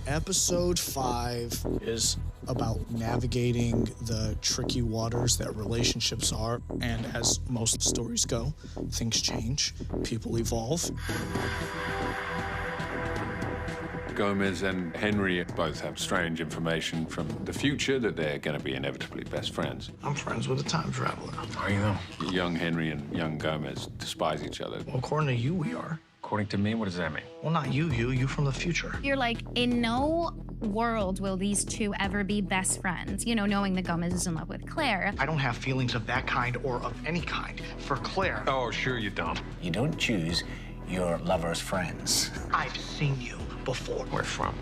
Episode 5 is about navigating the tricky waters that relationships are. And as most stories go, things change, people evolve. Gomez and Henry both have strange information from the future that they're going to be inevitably best friends. I'm friends with a time traveler. Are you, though? Young Henry and young Gomez despise each other. Well, according to you, we are. According to me, what does that mean? Well, not you from the future. You're like, in no world will these two ever be best friends. You know, knowing that Gomez is in love with Claire. I don't have feelings of that kind or of any kind for Claire. Oh, sure you don't. You don't choose your lover's friends. I've seen you before. Where from?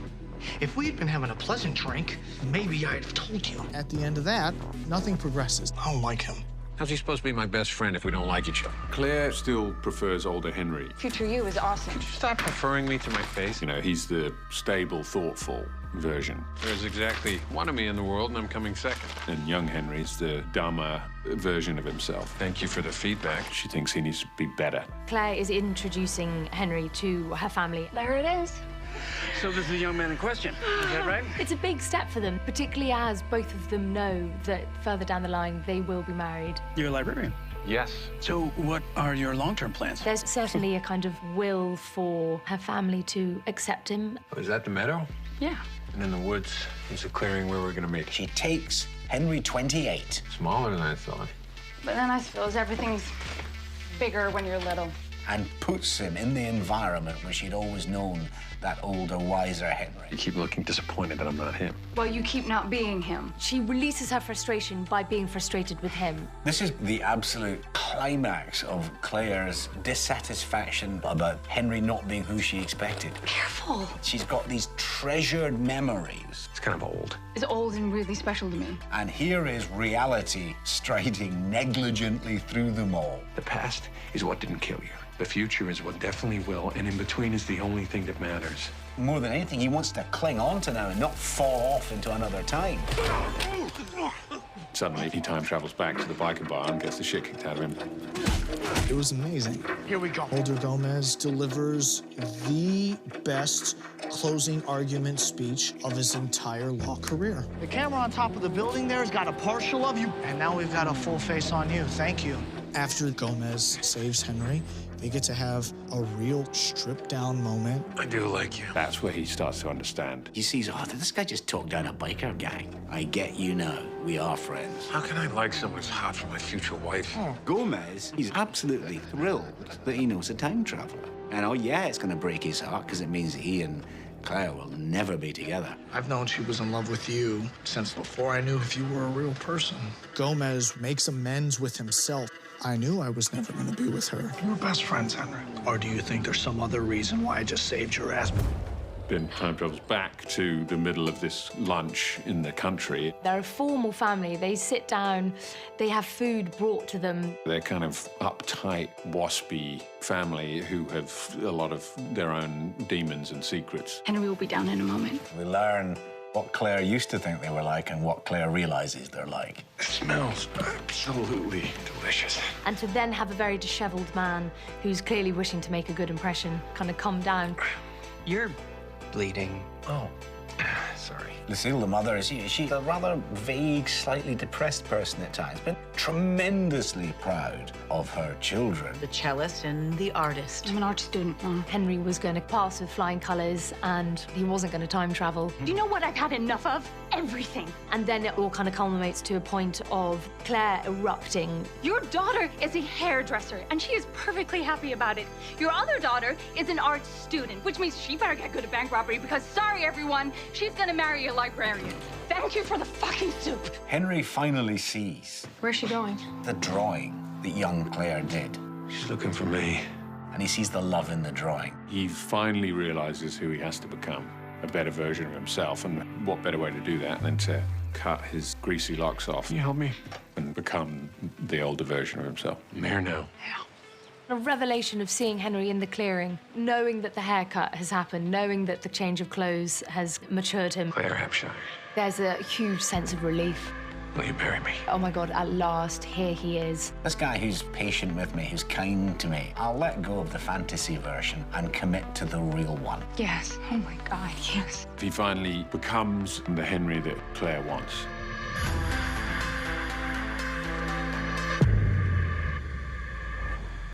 If we had been having a pleasant drink, maybe I'd have told you. At the end of that, nothing progresses. I don't like him. How's he supposed to be my best friend if we don't like each other? Claire still prefers older Henry. Future you is awesome. Could you stop preferring me to my face? You know, he's the stable, thoughtful version. There's exactly one of me in the world, and I'm coming second. And young Henry's the dumber version of himself. Thank you for the feedback. She thinks he needs to be better. Claire is introducing Henry to her family. There it is. So this is the young man in question, is that right? It's a big step for them, particularly as both of them know that further down the line they will be married. You're a librarian. Yes. So what are your long-term plans? There's certainly a kind of will for her family to accept him. Oh, is that the meadow? Yeah. And in the woods, there's a clearing where we're gonna meet. She takes Henry 28. Smaller than I thought. But then I suppose everything's bigger when you're little. And puts him in the environment where she'd always known that older, wiser Henry. You keep looking disappointed that I'm not him. Well, you keep not being him. She releases her frustration by being frustrated with him. This is the absolute climax of Claire's dissatisfaction about Henry not being who she expected. Careful. She's got these treasured memories. It's kind of old. It's old and really special to me. And here is reality striding negligently through them all. The past is what didn't kill you. The future is what definitely will, and in between is the only thing that matters. More than anything, he wants to cling on to now and not fall off into another time. Suddenly, he time travels back to the biker bar and gets the shit kicked out of him. It was amazing. Here we go. Older Gomez delivers the best closing argument speech of his entire law career. The camera on top of the building there has got a partial of you, and now we've got a full face on you. Thank you. After Gomez saves Henry, they get to have a real stripped-down moment. I do like you. That's where he starts to understand. He sees, oh, this guy just talked down a biker gang. I get you now. We are friends. How can I like someone who's hot for my future wife? Gomez, he's absolutely thrilled that he knows a time traveler. And oh yeah, it's going to break his heart because it means he and Claire will never be together. I've known she was in love with you since before I knew if you were a real person. Gomez makes amends with himself. I knew I was never going to be with her. You were best friends, Henry. Or do you think there's some other reason why I just saved your ass? Then time travels back to the middle of this lunch in the country. They're a formal family. They sit down, they have food brought to them. They're kind of uptight, waspy family who have a lot of their own demons and secrets. Henry will be down in a moment. We learn what Claire used to think they were like and what Claire realizes they're like. It smells absolutely delicious. And to then have a very disheveled man who's clearly wishing to make a good impression kind of come down. You're bleeding. Oh, sorry. Lucille, the mother, she's a rather vague, slightly depressed person at times, but tremendously proud of her children. The cellist and the artist. I'm an art student, Mom. Henry was going to pass with flying colours and he wasn't going to time travel. Do you know what I've had enough of? Everything. And then it all kind of culminates to a point of Claire erupting. Your daughter is a hairdresser, and she is perfectly happy about it. Your other daughter is an art student, which means she better get good at bank robbery because, sorry, everyone, she's gonna marry a librarian. Thank you for the fucking soup. Henry finally sees Where's she going? the drawing that young Claire did, She's looking for me. and he sees the love in the drawing. He finally realizes who he has to become, a better version of himself, and what better way to do that than to cut his greasy locks off Can you help me? and become the older version of himself. I'm here now. A revelation of seeing Henry in the clearing, knowing that the haircut has happened, knowing that the change of clothes has matured him. Claire Hampshire. There's a huge sense of relief. Will you bury me? Oh my God, at last, here he is. This guy who's patient with me, who's kind to me, I'll let go of the fantasy version and commit to the real one. Yes. Oh my God, yes. If he finally becomes the Henry that Claire wants,